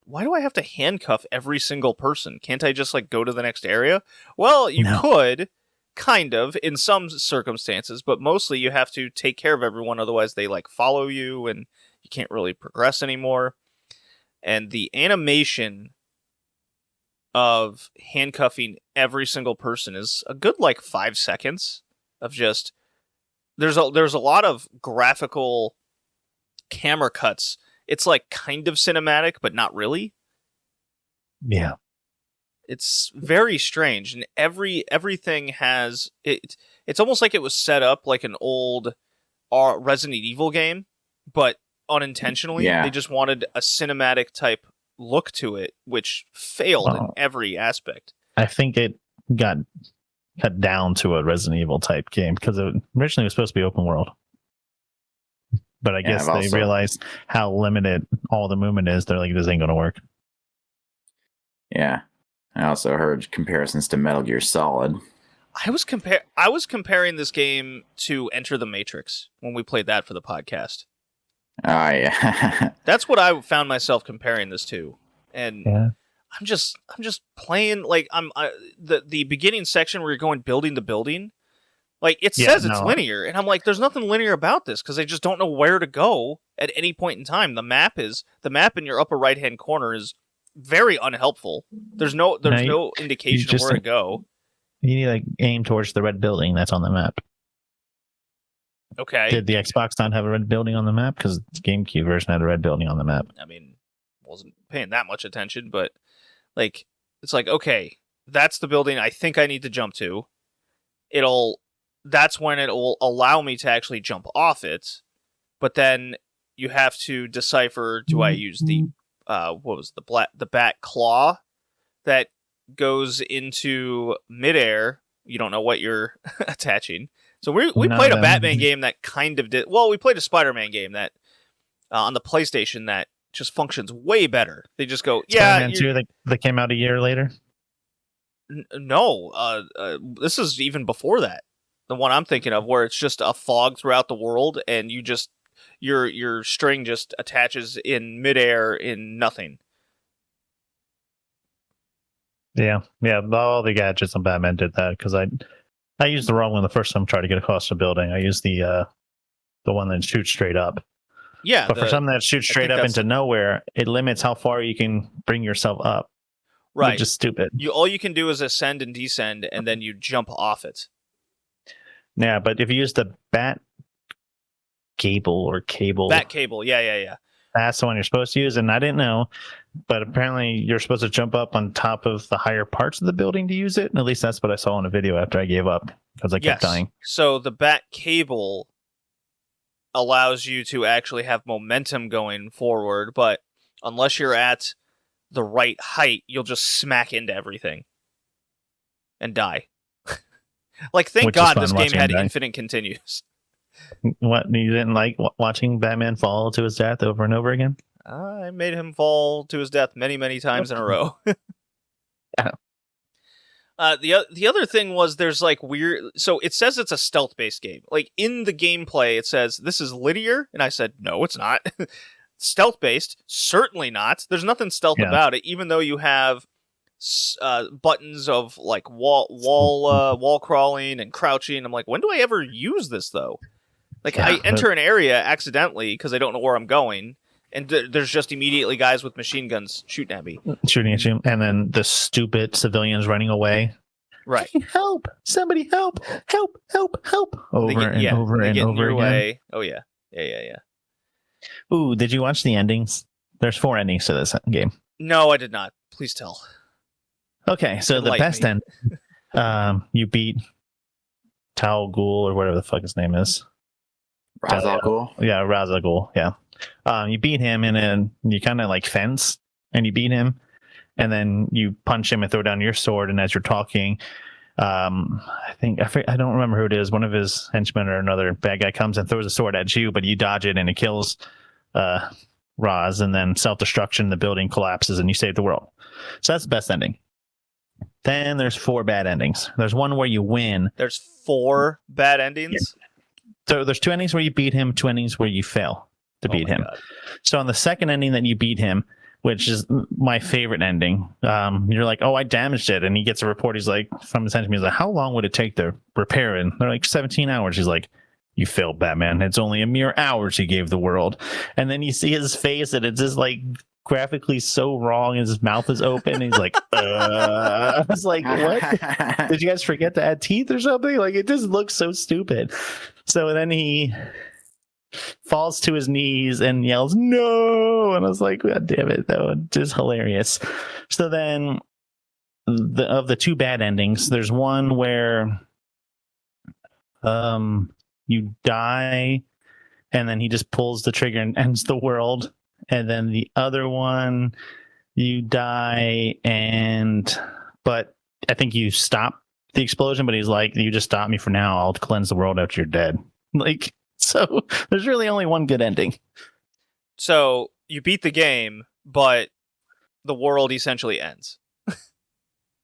Why do I have to handcuff every single person? Can't I just like go to the next area? Well, you could, kind of, in some circumstances, but mostly you have to take care of everyone, otherwise they like follow you and you can't really progress anymore. And the animation of handcuffing every single person is a good like 5 seconds of just there's a lot of graphical camera cuts. It's like kind of cinematic, but not really. Yeah. It's very strange, and everything has it. It's almost like it was set up like an old Resident Evil game, but unintentionally. Yeah. They just wanted a cinematic type look to it, which failed in every aspect. I think it got cut down to a Resident Evil type game because it originally was supposed to be open world. But I guess they realized how limited all the movement is. They're like, this ain't going to work. Yeah. I also heard comparisons to Metal Gear Solid. I was comparing this game to Enter the Matrix when we played that for the podcast. Oh, yeah. That's what I found myself comparing this to. And I'm just playing like the beginning section where you're going building the building. Like it says it's linear, and I'm like, there's nothing linear about this because I just don't know where to go at any point in time. The map in your upper right hand corner is very unhelpful. There's no indication of where to go. You need to aim towards the red building that's on the map. Okay. Did the Xbox not have a red building on the map? Because the GameCube version had a red building on the map. I mean, wasn't paying that much attention, but like, it's like, okay, that's the building I think I need to jump to. It'll that's when it will allow me to actually jump off it. But then you have to decipher: do I use the what was the bat claw that goes into midair? You don't know what you're attaching. So we played a Batman game that kind of did. Well, we played a Spider-Man game that on the PlayStation that just functions way better. They just go, Spider-Man 2 that came out a year later. No, this is even before that. The one I'm thinking of, where it's just a fog throughout the world, and you just your string just attaches in midair in nothing. Yeah. All the gadgets on Batman did that because I used the wrong one the first time I tried to get across the building. I used the one that shoots straight up. Yeah, but for something that shoots straight up into nowhere, it limits how far you can bring yourself up. Right, which is stupid. All you can do is ascend and descend, and then you jump off it. Yeah, but if you use the bat cable, yeah. That's the one you're supposed to use, and I didn't know, but apparently you're supposed to jump up on top of the higher parts of the building to use it. And at least that's what I saw in a video after I gave up because I kept dying. So the bat cable allows you to actually have momentum going forward, but unless you're at the right height, you'll just smack into everything and die. Like, thank God this game had infinite continues. What, you didn't like watching Batman fall to his death over and over again? I made him fall to his death many, many times in a row. Yeah. The other thing was there's like weird. So it says it's a stealth-based game. Like in the gameplay, it says this is linear, and I said no, it's not. Stealth-based, certainly not. There's nothing stealth about it, even though you have buttons of like wall crawling and crouching. I'm like, when do I ever use this though? Like I enter an area accidentally because I don't know where I'm going, and there's just immediately guys with machine guns shooting at me. Shooting at you, and then the stupid civilians running away. Right. Help! Somebody help! Help! Help! Help! Over and over and over again. Oh, yeah. Ooh, did you watch the endings? There's 4 endings to this game. No, I did not. Please tell. Okay, so the best end, you beat Tao Ghul, or whatever the fuck his name is. Ra's al Ghul? Yeah, Ra's al Ghul, yeah. You beat him, and then you kind of like fence, and you beat him, and then you punch him and throw down your sword, and as you're talking, I don't remember who it is, one of his henchmen or another bad guy comes and throws a sword at you, but you dodge it, and it kills Ra's, and then self-destruction, the building collapses, and you save the world. So that's the best ending. Then there's 4 bad endings. There's one where you win. There's 4 bad endings? Yeah. So there's 2 endings where you beat him, 2 endings where you fail to beat him. God. So on the second ending that you beat him, which is my favorite ending, you're like, oh, I damaged it. And he gets a report. He's like, from his henchman, he's like, how long would it take to repair it? And they're like, 17 hours. He's like, you failed, Batman. It's only a mere hours he gave the world. And then you see his face, and it's just like graphically so wrong. His mouth is open. And he's like, I was like, what? Did you guys forget to add teeth or something? Like, it just looks so stupid. So then he falls to his knees and yells, no! And I was like, God damn it, that was just hilarious. So then, of the 2 bad endings, there's one where you die, and then he just pulls the trigger and ends the world. And then the other one, you die, but I think you stop the explosion, but he's like, you just stop me for now, I'll cleanse the world after you're dead. Like, so there's really only one good ending. So you beat the game, but the world essentially ends.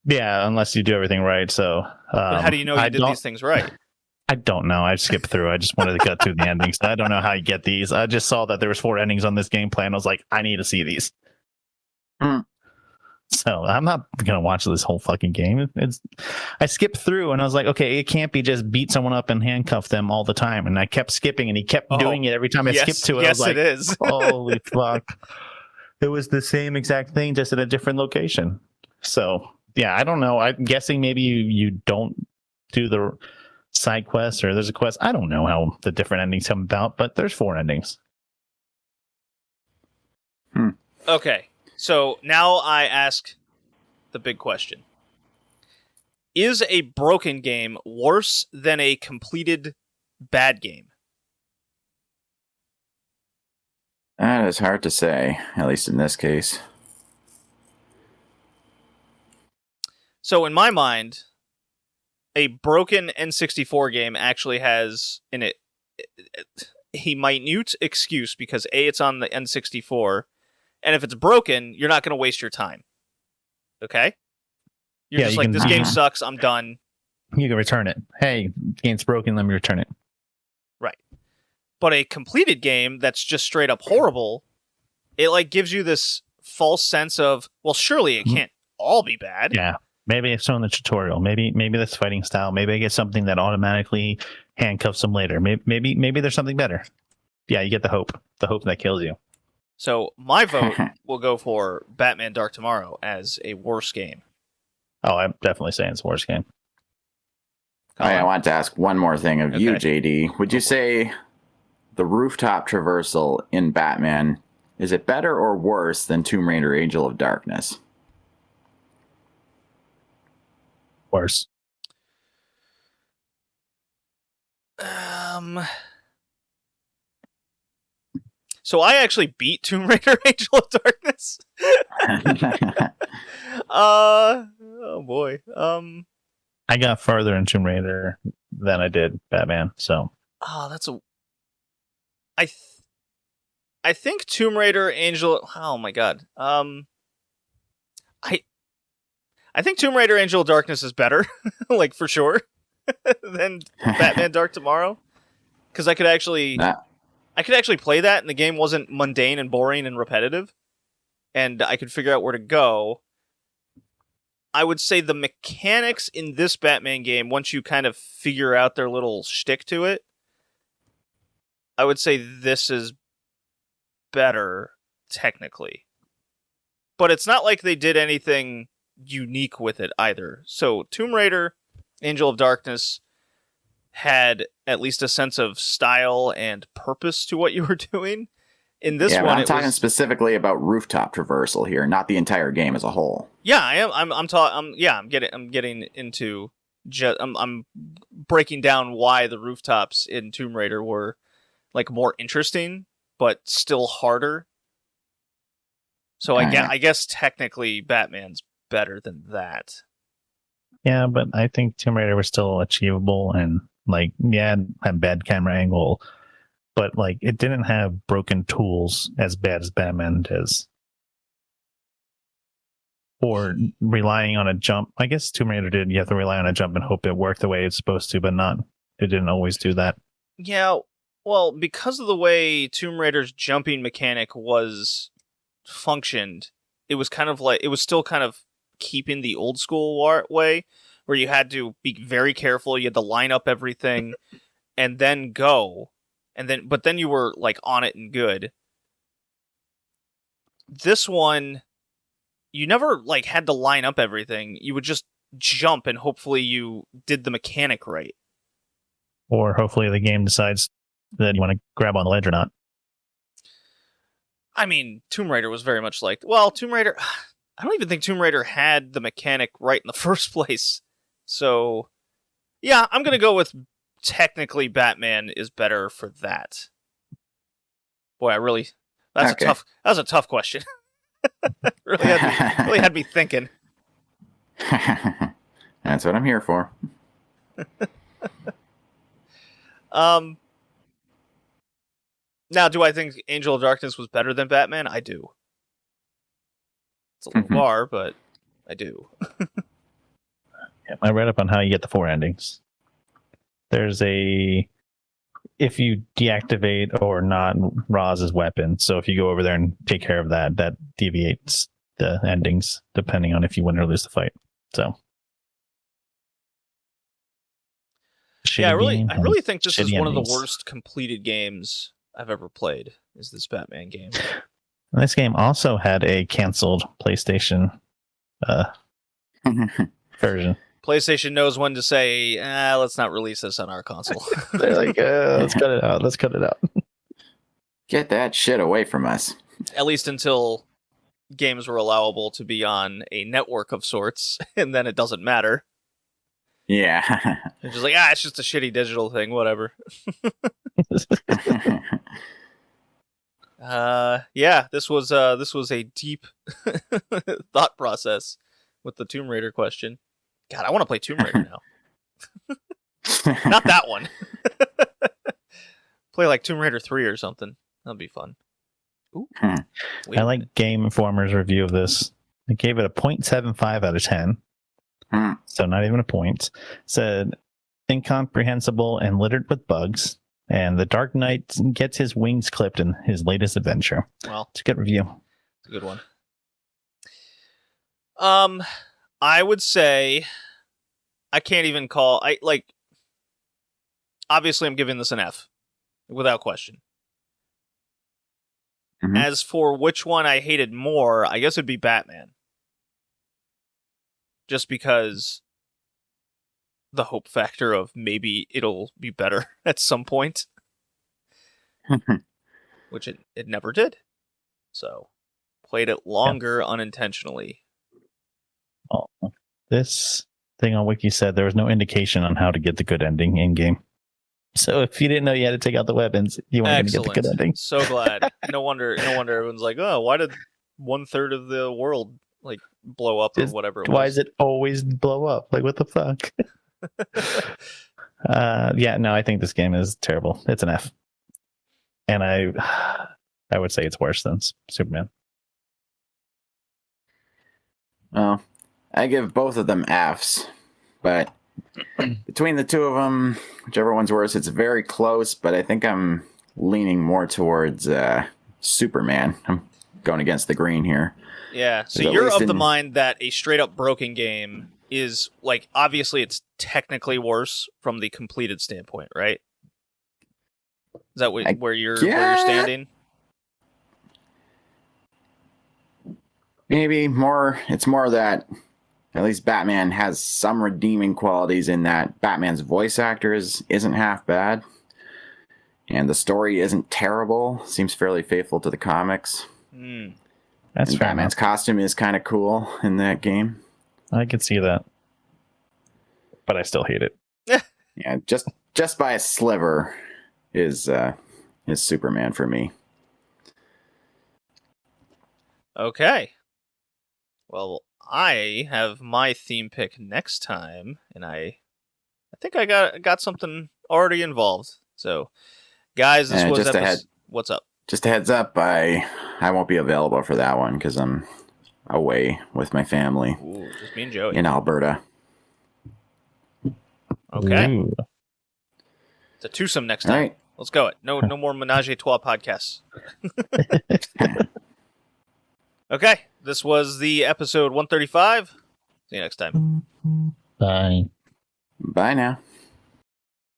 Yeah, unless you do everything right. So but how do you know you did these things right? I don't know. I skipped through. I just wanted to cut through the endings. I don't know how you get these. I just saw that there was 4 endings on this game plan. I was like, I need to see these. So I'm not gonna watch this whole fucking game. I skipped through, and I was like, okay, it can't be just beat someone up and handcuff them all the time. And I kept skipping, and he kept doing it every time I skipped to it. Yes, I was like, it is. Holy fuck! It was the same exact thing, just at a different location. So yeah, I don't know. I'm guessing maybe you don't do the side quest, or there's a quest. I don't know how the different endings come about, but there's 4 endings. Okay, so now I ask the big question. Is a broken game worse than a completed bad game? That is hard to say, at least in this case. So in my mind, a broken N64 game actually has in it a minute excuse because A, it's on the N64, and if it's broken, you're not going to waste your time. Okay? You're just like, this game sucks, I'm done. You can return it. Hey, game's broken, let me return it. Right. But a completed game that's just straight up horrible, it like gives you this false sense of, well, surely it can't all be bad. Yeah. Maybe it's on the tutorial. Maybe this fighting style. Maybe I get something that automatically handcuffs them later. Maybe there's something better. Yeah, you get the hope that kills you. So my vote will go for Batman Dark Tomorrow as a worse game. Oh, I'm definitely saying it's a worse game. I want to ask one more thing of you, JD. Would you say the rooftop traversal in Batman, is it better or worse than Tomb Raider Angel of Darkness? Worse. So I actually beat Tomb Raider Angel of Darkness. Oh boy. I got farther in Tomb Raider than I did Batman, so. Oh, that's a. I think Tomb Raider Angel. Oh my god. I think Tomb Raider Angel of Darkness is better, like for sure, than Batman Dark Tomorrow, because I could actually play that, and the game wasn't mundane and boring and repetitive, and I could figure out where to go. I would say the mechanics in this Batman game, once you kind of figure out their little shtick to it, I would say this is better, technically. But it's not like they did anything unique with it either. So Tomb Raider, Angel of Darkness had at least a sense of style and purpose to what you were doing. In this one, I'm talking specifically about rooftop traversal here, not the entire game as a whole. Yeah, I am. I'm getting into. I'm breaking down why the rooftops in Tomb Raider were like more interesting, but still harder. So I guess technically Batman's better than that. Yeah, but I think Tomb Raider was still achievable, and like, yeah, it had bad camera angle, but like it didn't have broken tools as bad as Batman does. Or relying on a jump. I guess Tomb Raider did. You have to rely on a jump and hope it worked the way it's supposed to, but it didn't always do that. Yeah, well, because of the way Tomb Raider's jumping mechanic functioned, it was kind of like, it was still kind of keeping the old school way, where you had to be very careful, you had to line up everything, and then go, but then you were like on it and good. This one, you never like had to line up everything. You would just jump and hopefully you did the mechanic right. Or hopefully the game decides that you want to grab on the ledge or not. I mean, Tomb Raider was very much like, well, Tomb Raider, I don't even think Tomb Raider had the mechanic right in the first place. So, yeah, I'm going to go with technically Batman is better for that. Boy, that was a tough question. really had me thinking. That's what I'm here for. Now, do I think Angel of Darkness was better than Batman? I do. It's a little bar, but I do. I read up on how you get the 4 endings. There's if you deactivate or not Roz's weapon, so if you go over there and take care of that deviates the endings depending on if you win or lose the fight. So yeah, I really think this is one of the worst completed games I've ever played, is this Batman game. And this game also had a canceled PlayStation version. PlayStation knows when to say, let's not release this on our console. They're like, let's cut it out. Let's cut it out. Get that shit away from us. At least until games were allowable to be on a network of sorts, and then it doesn't matter. Yeah. It's just like, it's just a shitty digital thing, whatever. This was a deep thought process with the Tomb Raider question. God, I want to play Tomb Raider now. Not that one. Play like Tomb Raider 3 or something. That'd be fun. Ooh. I like Game Informer's review of this. They gave it a 0.75 out of 10. So not even a point. Said incomprehensible and littered with bugs. And the Dark Knight gets his wings clipped in his latest adventure. Well, it's a good review. It's a good one. I would say I can't even call. Obviously, I'm giving this an F, without question. Mm-hmm. As for which one I hated more, I guess it'd be Batman. Just because the hope factor of maybe it'll be better at some point. Which it never did. So, played it longer unintentionally. Oh, this thing on Wiki said there was no indication on how to get the good ending in-game. So if you didn't know you had to take out the weapons, you weren't going to get the good ending. So glad. No wonder everyone's like, oh, why did 1/3 of the world blow up or whatever it was? Why does it always blow up? What the fuck? I think this game is terrible. It's an F. And I would say it's worse than Superman. Well, I give both of them Fs, but between the two of them, whichever one's worse, it's very close, but I think I'm leaning more towards Superman. I'm going against the green here. Yeah, so you're of the mind that a straight-up broken game is, obviously it's technically worse from the completed standpoint, right? Is that where you're standing? Maybe more. It's more that at least Batman has some redeeming qualities in that Batman's voice actor isn't half bad, and the story isn't terrible. Seems fairly faithful to the comics. That's fair. Batman's costume is kind of cool in that game. I can see that, but I still hate it. Yeah, just by a sliver is Superman for me. Okay. Well, I have my theme pick next time, and I think I got something already involved. So, guys, this was what's up? Just a heads up, I won't be available for that one because I'm away with my family. Ooh, just me and Joey in Alberta. Okay. Ooh. It's a twosome next time. Right. Let's go. No more Menage a Trois podcasts. Okay, this was the episode 135. See you next time. Bye. Bye now.